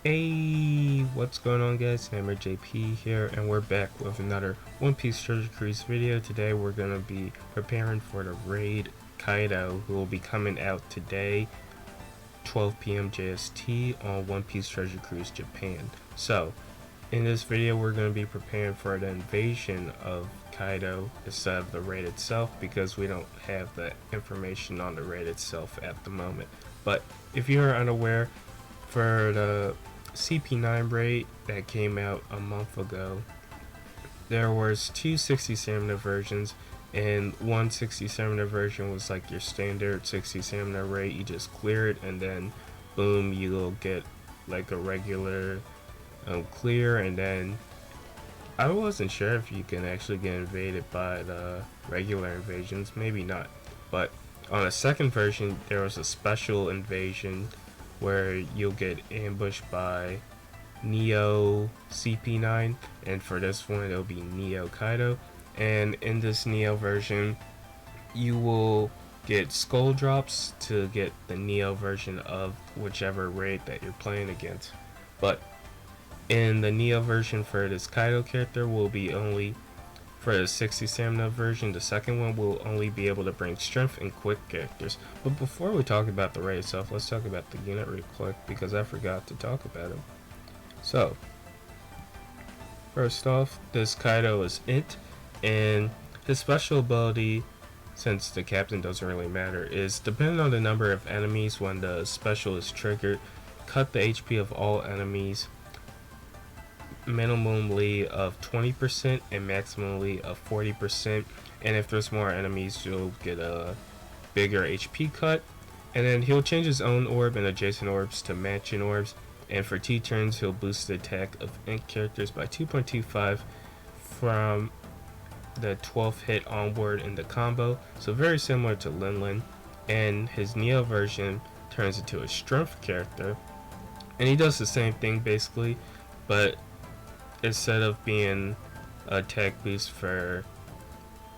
Hey, what's going on guys? Nitemarejp here, and we're back with another One Piece Treasure Cruise video. Today we're going to be preparing for the raid Kaido, who will be coming out today, 12 p.m. JST on One Piece Treasure Cruise Japan. So, in this video we're going to be preparing for the invasion of Kaido instead of the raid itself, because we don't have the information on the raid itself at the moment. But if you are unaware, for the CP9 raid that came out a month ago, there was two 60 stamina versions, and one 60 stamina version was like your standard 60 stamina raid. You just clear it and then boom, you'll get like a regular clear. And then I wasn't sure if you can actually get invaded by the regular invasions, maybe not, but on a second version there was a special invasion where you'll get ambushed by Neo CP9, and for this one it'll be Neo Kaido. And in this Neo version you will get skull drops to get the Neo version of whichever raid that you're playing against. But in the Neo version for this Kaido character will be only, for the 60 stamina version, the second one will only be able to bring strength and quick characters. But before we talk about the raid itself, let's talk about the unit real quick, because I forgot to talk about him. So, first off, this Kaido is It, and his special ability, since the captain doesn't really matter, is depending on the number of enemies when the special is triggered, cut the HP of all enemies minimally of 20% and maximally of 40%, and if there's more enemies you'll get a bigger HP cut. And then he'll change his own orb and adjacent orbs to matching orbs, and for 2 turns he'll boost the attack of int characters by 2.25 from the 12th hit onward in the combo, so very similar to Lin. And his Neo version turns into a strength character, and he does the same thing basically, but instead of being attack boost for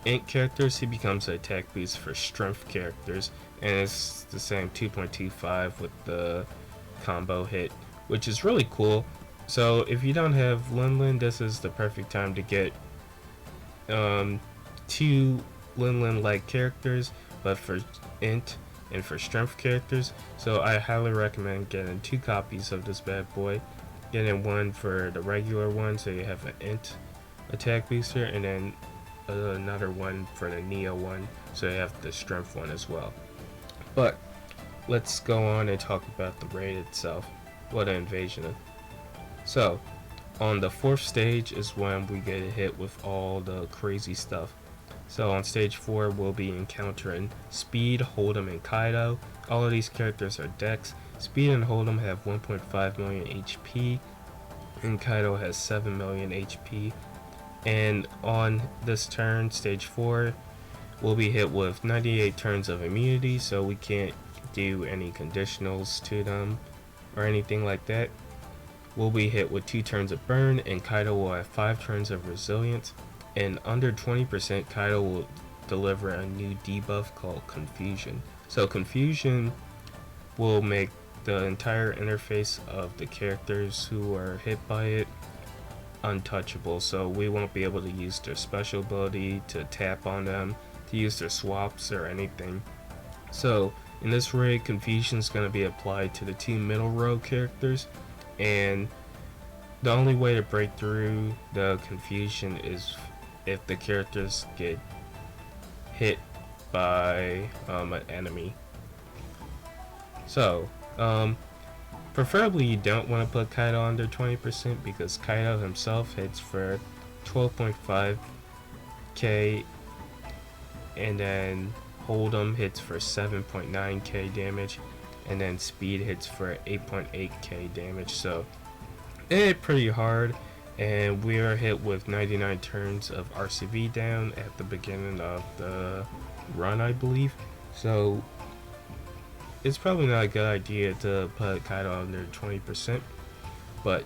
int characters, he becomes an attack boost for strength characters, and it's the same 2.25 with the combo hit, which is really cool. So if you don't have Lin, this is the perfect time to get 2 Lin like characters, but for int and for strength characters. So I highly recommend getting 2 copies of this bad boy. Getting one for the regular one, so you have an int attack booster, and then another one for the Neo one, so you have the strength one as well. But let's go on and talk about the raid itself. What an invasion. So on the 4th stage is when we get hit with all the crazy stuff. So on stage 4 we'll be encountering Speed, Hold'em, and Kaido. All of these characters are Dex. Speed and Hold'em have 1.5 million HP, and Kaido has 7 million HP. And on this turn, stage 4, we'll be hit with 98 turns of immunity, so we can't do any conditionals to them or anything like that. We'll be hit with 2 turns of burn, and Kaido will have 5 turns of resilience. And under 20%, Kaido will deliver a new debuff called Confusion. So Confusion will make the entire interface of the characters who are hit by it untouchable, so we won't be able to use their special ability to tap on them, to use their swaps or anything. So in this raid, Confusion is going to be applied to the 2 middle row characters, and the only way to break through the Confusion is if the characters get hit by an enemy. So preferably you don't want to put Kaido under 20%, because Kaido himself hits for 12.5k, and then Hold'em hits for 7.9k damage, and then Speed hits for 8.8k damage. So it hit pretty hard, and we are hit with 99 turns of RCV down at the beginning of the run, I believe. So it's probably not a good idea to put Kaido under 20%, but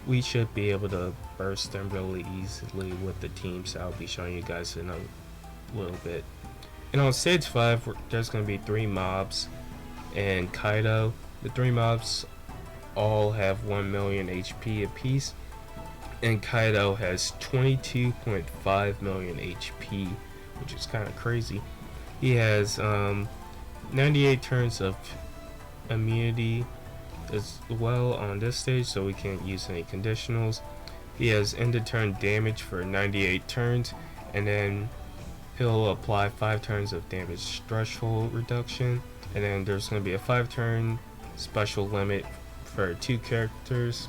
we should be able to burst them really easily with the teams I'll be showing you guys in a little bit. And on stage 5, there's going to be 3 mobs and Kaido. The 3 mobs all have 1 million HP apiece, and Kaido has 22.5 million HP, which is kind of crazy. He has 98 turns of immunity as well on this stage, so we can't use any conditionals. He has end of turn damage for 98 turns, and then he'll apply 5 turns of damage threshold reduction, and then there's going to be a 5 turn special limit for 2 characters.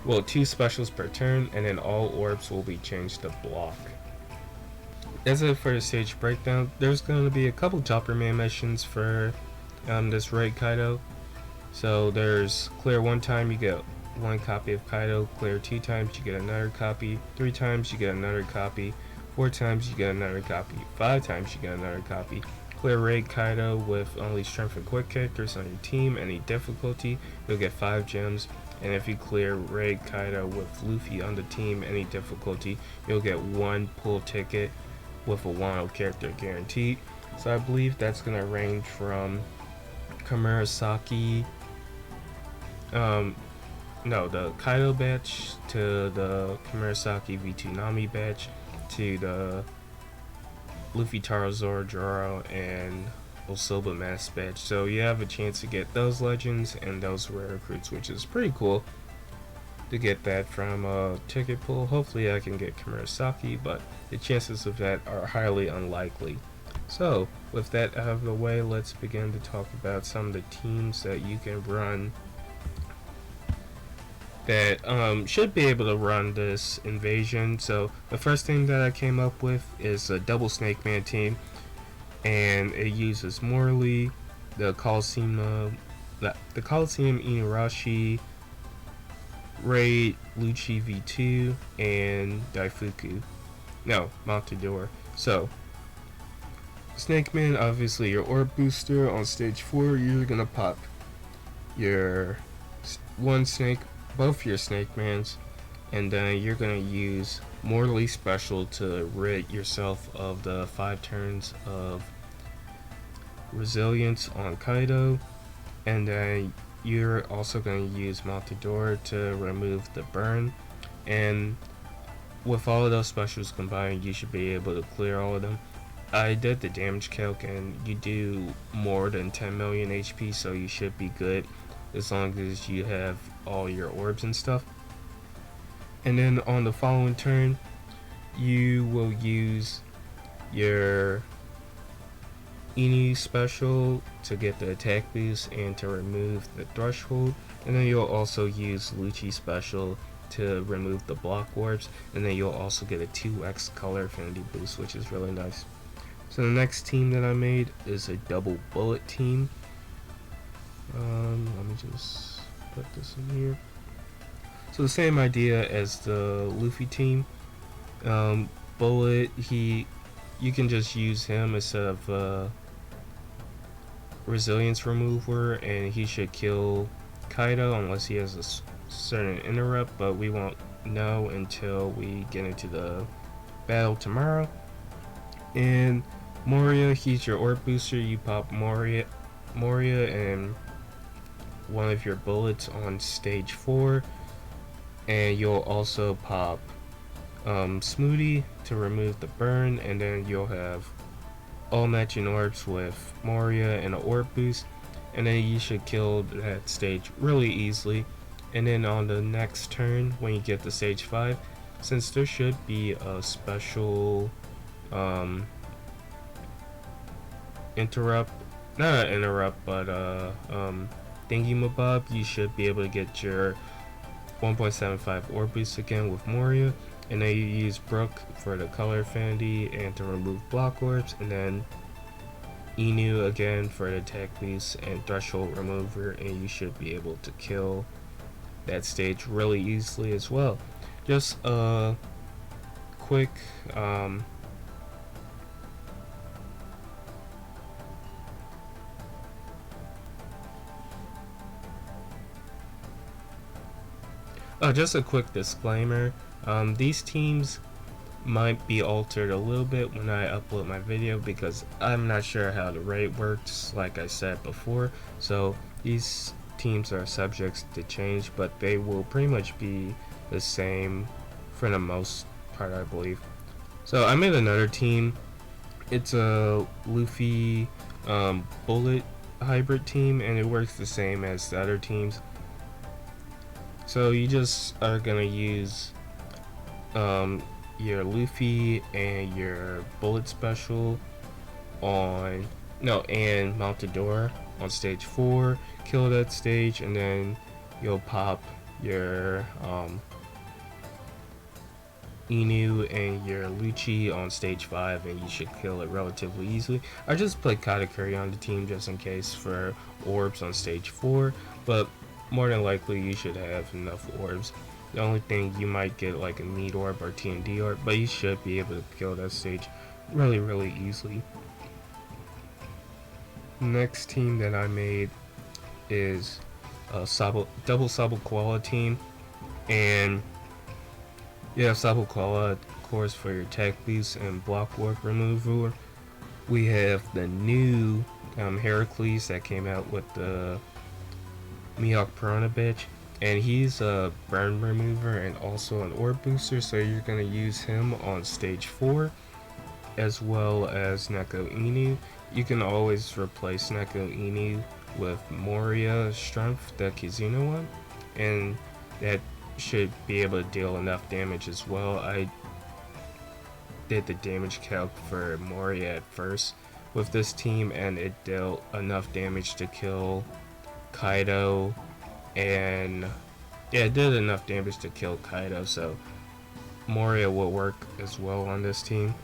Well, 2 specials per turn, and then all orbs will be changed to block. As it for the stage breakdown, there's going to be a couple Chopper Man missions for this raid Kaido. So there's clear 1 time, you get 1 copy of Kaido. Clear 2 times, you get another copy. 3 times, you get another copy. 4 times, you get another copy. 5 times, you get another copy. Clear raid Kaido with only strength and quick characters on your team, any difficulty, you'll get 5 gems. And if you clear raid Kaido with Luffy on the team, any difficulty, you'll get 1 pull ticket with a Wano character guaranteed. So I believe that's going to range from Kamerasaki, the Kaido batch, to the Kamerasaki V2 Nami batch, to the Luffy Taro Zoro and Osoba Mask batch. So you have a chance to get those legends and those rare recruits, which is pretty cool to get that from a ticket pool. Hopefully I can get Kamerasaki, but the chances of that are highly unlikely. So with that out of the way, let's begin to talk about some of the teams that you can run that should be able to run this invasion. So the first thing that I came up with is a double Snake Man team, and it uses Morley, the Coliseum Inarashi, Raid, Lucci V2, and Daifuku. No, Montador. So Snake Man, obviously your orb booster on stage 4, you're gonna pop your both your Snake Mans, and then you're gonna use Morley special to rid yourself of the 5 turns of resilience on Kaido, and then you're also going to use Montador to remove the burn. And with all of those specials combined, you should be able to clear all of them. I did the damage calc, and you do more than 10 million HP, so you should be good as long as you have all your orbs and stuff. And then on the following turn, you will use your Inu special to get the attack boost and to remove the threshold, and then you'll also use Lucci special to remove the block orbs, and then you'll also get a 2x color affinity boost, which is really nice. So the next team that I made is a double bullet team. Let me just put this in here. So the same idea as the Luffy team. Bullet, you can just use him instead of resilience remover, and he should kill Kaido unless he has a certain interrupt, but we won't know until we get into the battle tomorrow. And Moria, he's your orb booster. You pop Moria and one of your bullets on stage 4, and you'll also pop Smoothie to remove the burn, and then you'll have all matching orbs with Moria and an orb boost, and then you should kill that stage really easily. And then on the next turn, when you get to stage 5, since there should be a special interrupt, not an interrupt, but thingy-mabob, you should be able to get your 1.75 orb boost again with Moria, and then you use Brook for the color affinity and to remove block orbs, and then Inu again for the attack boost and threshold remover, and you should be able to kill that stage really easily as well. Just a quick just a quick disclaimer. These teams might be altered a little bit when I upload my video because I'm not sure how the raid works, like I said before. So these teams are subject to change, but they will pretty much be the same for the most part, I believe. So I made another team. It's a Luffy bullet hybrid team, and it works the same as the other teams. So you just are gonna use your Luffy and your bullet special on and Montador on stage 4, kill that stage, and then you'll pop your Inu and your Lucci on stage 5, and you should kill it relatively easily. I just put Katakuri on the team just in case for orbs on stage 4, but more than likely you should have enough orbs. The only thing you might get like a meat orb or TND orb, but you should be able to kill that stage really easily. Next team that I made is a double Sabo Koala team, and you have Sabo Koala, of course, for your attack boost and block work removal. We have the new Heracles that came out with the Mihawk Piranha bitch, and he's a burn remover and also an orb booster, so you're going to use him on stage 4, as well as Neko Inu. You can always replace Neko Inu with Moria Strength, the Kizuna one, and that should be able to deal enough damage as well. I did the damage calc for Moria at first with this team, and it dealt enough damage to kill Kaido, and yeah, it did enough damage to kill Kaido, so Moria will work as well on this team.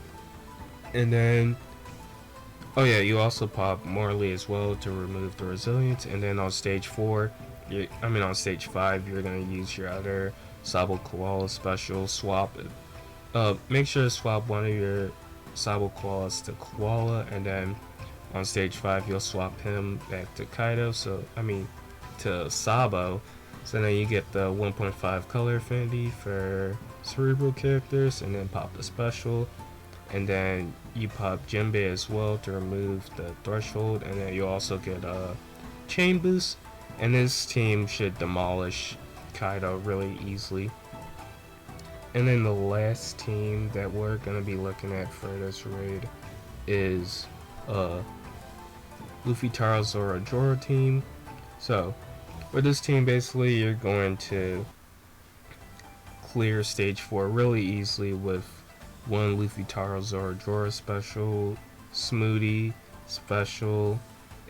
And then you also pop Morley as well to remove the resilience, and then on stage 4, on stage 5, you're going to use your other Sabo Koala special, swap it. Make sure to swap one of your Sabo Koalas to Koala, and then on stage 5 you'll swap him back to Kaido, to Sabo, so then you get the 1.5 color affinity for cerebral characters, and then pop the special, and then you pop Jinbei as well to remove the threshold, and then you also get a chain boost, and this team should demolish Kaido really easily. And then the last team that we're going to be looking at for this raid is Luffy, Taro, Zoro, Joro team. So with this team, basically you're going to clear stage 4 really easily with one Luffy, Taro, Zoro, Joro special, Smoothie special,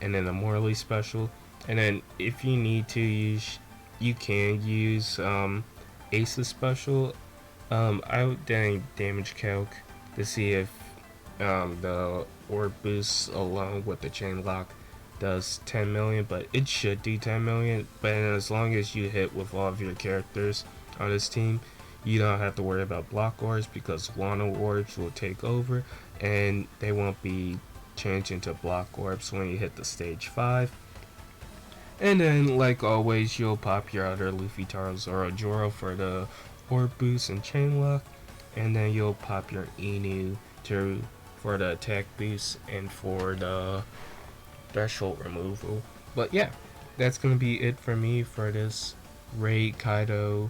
and then a Morley special. And then if you need to use, you can use Ace's special. I did damage calc to see if the orb boost along with the chain lock does 10 million, but it should do 10 million. But as long as you hit with all of your characters on this team, you don't have to worry about block orbs, because Wano orbs will take over and they won't be changed into block orbs when you hit the stage 5. And then, like always, you'll pop your other Luffy, Taro, Zoro, Joro for the orb boost and chain lock, and then you'll pop your Inu for the attack boost and for the threshold removal. But yeah, that's gonna be it for me for this Raid Kaido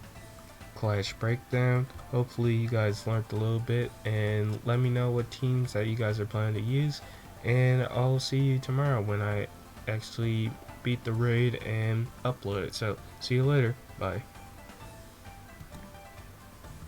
Clash breakdown. Hopefully you guys learned a little bit, and let me know what teams that you guys are planning to use, and I'll see you tomorrow when I actually beat the raid and upload it. So see you later. Bye.